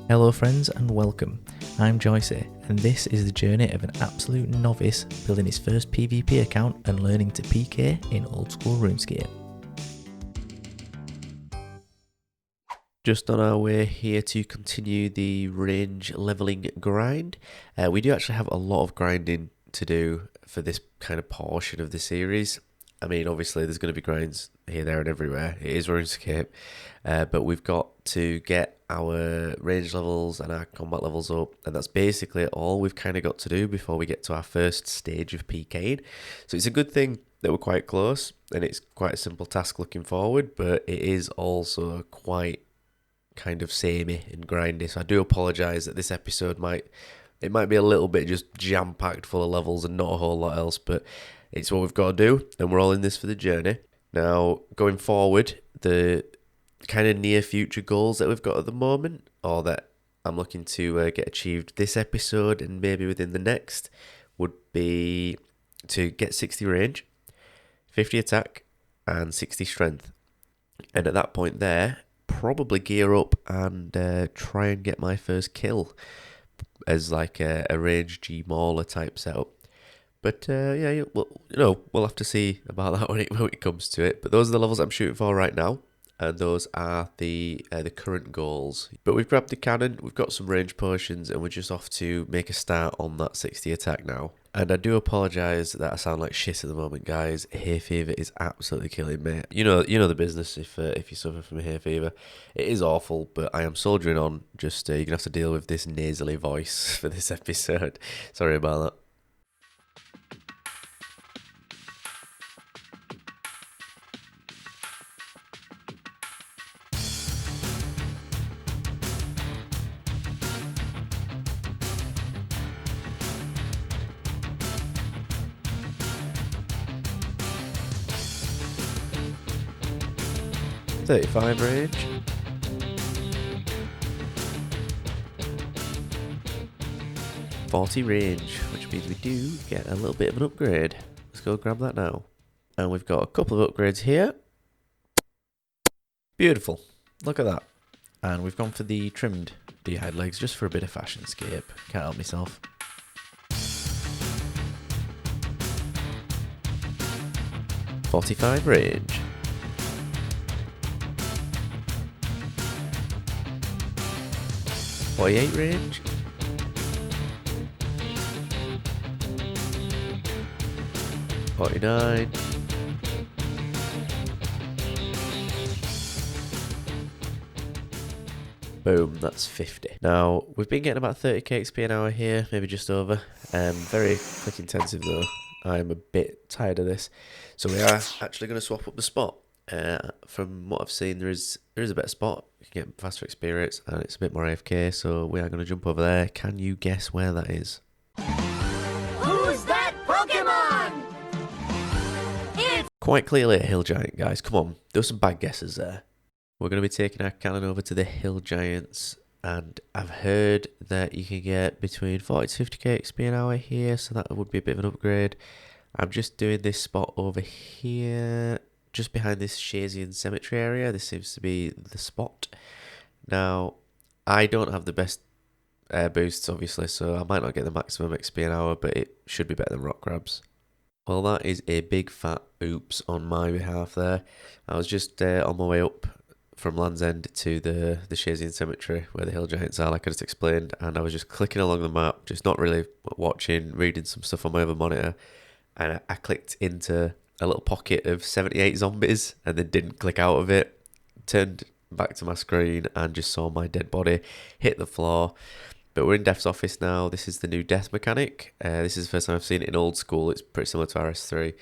Hello friends and welcome. I'm Joyceh and this is the journey of an absolute novice building his first PvP account and learning to PK in Old School Runescape. Just on our way here to continue the range leveling grind. We do actually have a lot of grinding to do for this kind of portion of the series. I mean, obviously there's going to be grinds here, there and everywhere. It is RuneScape, but we've got to get our range levels and our combat levels up, and that's basically all we've kind of got to do before we get to our first stage of PKing. So it's a good thing that we're quite close, and it's quite a simple task looking forward, but it is also quite kind of samey and grindy. So I do apologise that this episode might be a little bit just jam-packed full of levels and not a whole lot else, but it's what we've got to do, and we're all in this for the journey. Now, going forward, the kind of near future goals that we've got at the moment, or that I'm looking to get achieved this episode and maybe within the next, would be to get 60 range, 50 attack, and 60 strength. And at that point there, probably gear up and try and get my first kill as like a range G Mauler type setup. But yeah, we'll have to see about that when it comes to it. But those are the levels I'm shooting for right now, and those are the current goals. But we've grabbed the cannon, we've got some range potions, and we're just off to make a start on that 60 attack now. And I do apologise that I sound like shit at the moment, guys. Hay fever is absolutely killing me. You know the business if you suffer from hay fever. It is awful, but I am soldiering on. Just you're gonna have to deal with this nasally voice for this episode. Sorry about that. 35 range. .40 range, which means we do get a little bit of an upgrade. Let's go grab that now. And we've got a couple of upgrades here. Beautiful. Look at that. And we've gone for the trimmed beehive legs just for a bit of fashionscape. Can't help myself. .45 range. .48 range. .49. Boom, that's 50. Now, we've been getting about 30k XP an hour here, maybe just over. Very click intensive though. I'm a bit tired of this. So we are actually going to swap up the spot. From what I've seen, there is a better spot. You can get faster experience and it's a bit more AFK, so we are going to jump over there. Can you guess where that is? Who's that Pokemon? It's Quite clearly a hill giant, guys. Come on, there were some bad guesses there. We're going to be taking our cannon over to the hill giants, and I've heard that you can get between 40 to 50k XP an hour here, so that would be a bit of an upgrade. I'm just doing this spot over here, just behind this Shazian cemetery area. This seems to be the spot. Now, I don't have the best boosts, obviously, so I might not get the maximum XP an hour, but it should be better than rock grabs. Well, that is a big fat oops on my behalf there. I was just on my way up from Land's End to the Shazian cemetery where the hill giants are, like I just explained, and I was just clicking along the map, just not really watching, reading some stuff on my other monitor, and I clicked into a little pocket of 78 zombies and then didn't click out of it, turned back to my screen and just saw my dead body hit the floor. But we're in Death's office now. This is the new death mechanic. This is the first time I've seen it in Old School. It's pretty similar to RS3,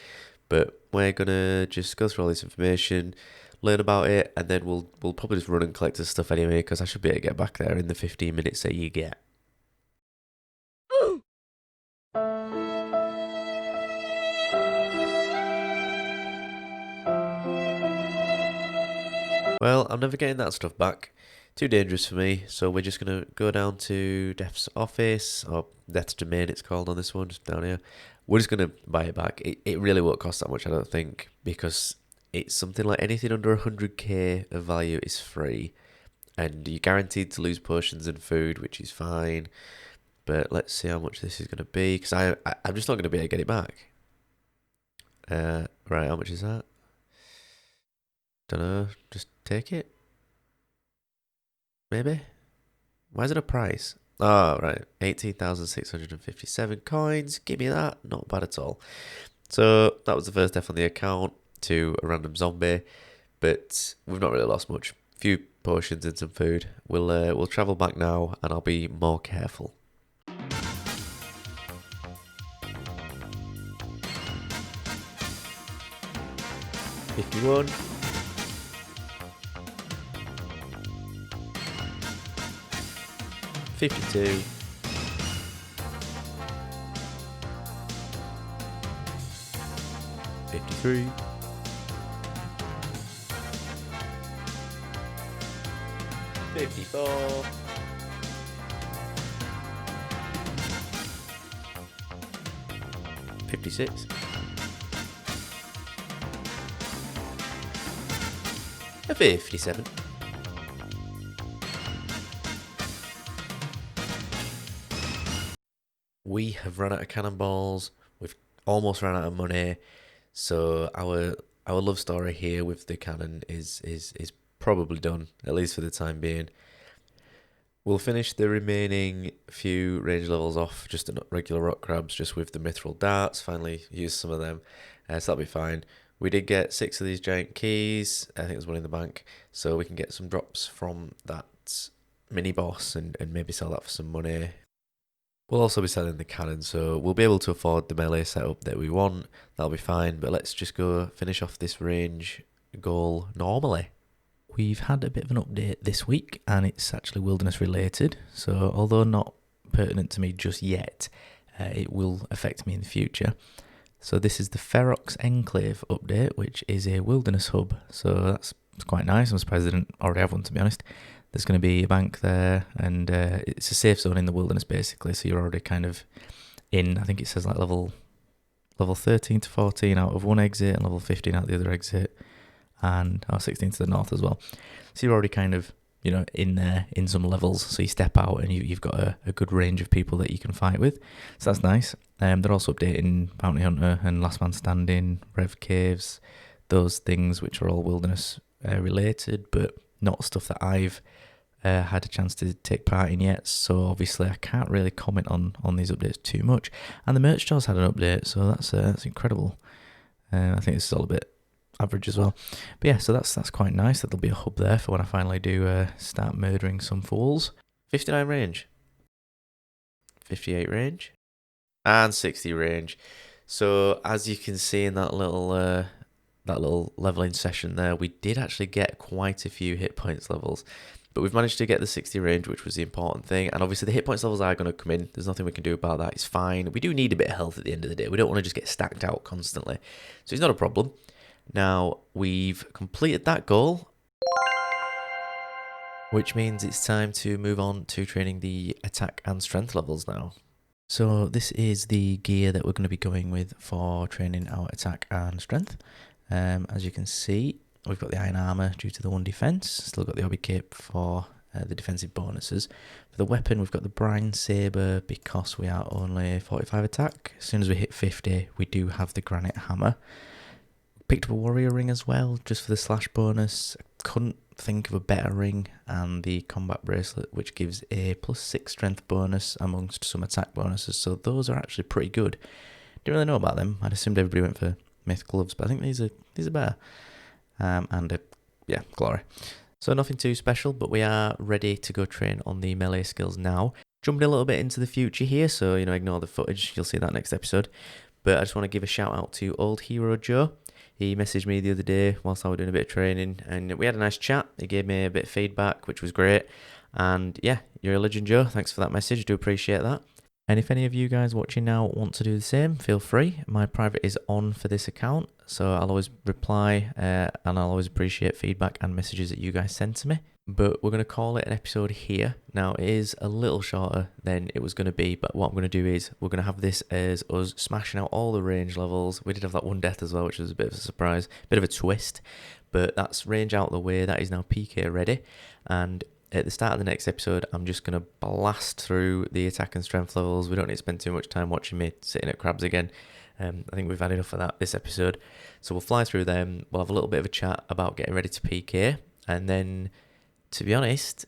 but we're gonna just go through all this information, learn about it, and then we'll probably just run and collect the stuff anyway, because I should be able to get back there in the 15 minutes that you get. Well, I'm never getting that stuff back. Too dangerous for me, so we're just going to go down to Death's office, or Death's domain it's called on this one, just down here. We're just going to buy it back. It really won't cost that much, I don't think, because it's something like anything under 100k of value is free. And you're guaranteed to lose potions and food, which is fine. But let's see how much this is going to be, because I'm just not going to be able to get it back. Right, how much is that? Don't know, just take it? Maybe? Why is it a price? Oh, right, 18,657 coins. Give me that. Not bad at all. So that was the first death on the account to a random zombie, but we've not really lost much. Few potions and some food. We'll travel back now, and I'll be more careful. 51. 52. 53. 54. 56. 57. We have run out of cannonballs. We've almost run out of money. So our love story here with the cannon is probably done, at least for the time being. We'll finish the remaining few range levels off just at regular rock crabs, just with the mithril darts. Finally use some of them, so that'll be fine. We did get 6 of these giant keys. I think there's one in the bank, so we can get some drops from that mini boss and maybe sell that for some money. We'll also be selling the cannon, so we'll be able to afford the melee setup that we want. That'll be fine, but let's just go finish off this range goal normally. We've had a bit of an update this week, and it's actually wilderness related, so although not pertinent to me just yet, it will affect me in the future. So this is the Ferox Enclave update, which is a wilderness hub, so that's quite nice. I'm surprised they didn't already have one, to be honest. There's going to be a bank there, and it's a safe zone in the wilderness, basically, so you're already kind of in, I think it says like level 13 to 14 out of one exit, and level 15 out the other exit, and 16 to the north as well. So you're already kind of, in there, in some levels, so you step out and you've got a good range of people that you can fight with, so that's nice. They're also updating Bounty Hunter and Last Man Standing, Rev Caves, those things which are all wilderness related, but not stuff that I've had a chance to take part in yet, so obviously I can't really comment on these updates too much. And the merch store's had an update, so that's incredible. I think this is all a bit average as well, but yeah, so that's quite nice that there'll be a hub there for when I finally do start murdering some fools. 59 range, 58 range, and 60 range. So as you can see in that little leveling session there, we did actually get quite a few hit points levels, but we've managed to get the 60 range, which was the important thing. And obviously the hit points levels are going to come in. There's nothing we can do about that. It's fine. We do need a bit of health at the end of the day. We don't want to just get stacked out constantly, so it's not a problem. Now we've completed that goal, which means it's time to move on to training the attack and strength levels now. So this is the gear that we're going to be going with for training our attack and strength. As you can see, we've got the iron armor due to the 1 defense, still got the obby cape for the defensive bonuses. For the weapon, we've got the brine saber because we are only 45 attack. As soon as we hit 50, we do have the granite hammer. Picked up a warrior ring as well, just for the slash bonus. I couldn't think of a better ring, and the combat bracelet, which gives a +6 strength bonus amongst some attack bonuses, so those are actually pretty good. Didn't really know about them. I'd assumed everybody went for myth gloves, but I think these are better. Glory. So nothing too special, but we are ready to go train on the melee skills now. Jumping a little bit into the future here, so ignore the footage, you'll see that next episode. But I just want to give a shout out to Old Hero Joe. He messaged me the other day whilst I was doing a bit of training, and we had a nice chat. He gave me a bit of feedback, which was great. And yeah, you're a legend, Joe. Thanks for that message. I do appreciate that. And if any of you guys watching now want to do the same, feel free. My private is on for this account, so I'll always reply and I'll always appreciate feedback and messages that you guys send to me. But we're going to call it an episode here. Now, it is a little shorter than it was going to be, but what I'm going to do is we're going to have this as us smashing out all the range levels. We did have that one death as well, which was a bit of a surprise, bit of a twist, but that's range out the way. That is now PK ready, and at the start of the next episode, I'm just going to blast through the attack and strength levels. We don't need to spend too much time watching me sitting at crabs again. I think we've had enough of that this episode. So we'll fly through them. We'll have a little bit of a chat about getting ready to PK. And then, to be honest,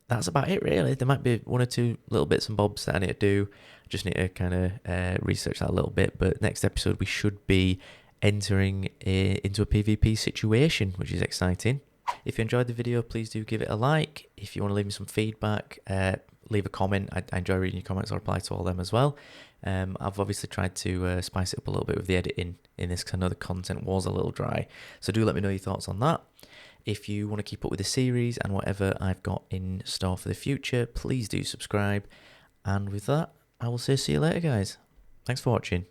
that's about it really. There might be one or two little bits and bobs that I need to do. I just need to kind of research that a little bit. But next episode, we should be entering into a PvP situation, which is exciting. If you enjoyed the video, please do give it a like. If you want to leave me some feedback, leave a comment. I enjoy reading your comments. I'll reply to all of them as well. I've obviously tried to spice it up a little bit with the editing in this because I know the content was a little dry. So do let me know your thoughts on that. If you want to keep up with the series and whatever I've got in store for the future, please do subscribe. And with that, I will say see you later, guys. Thanks for watching.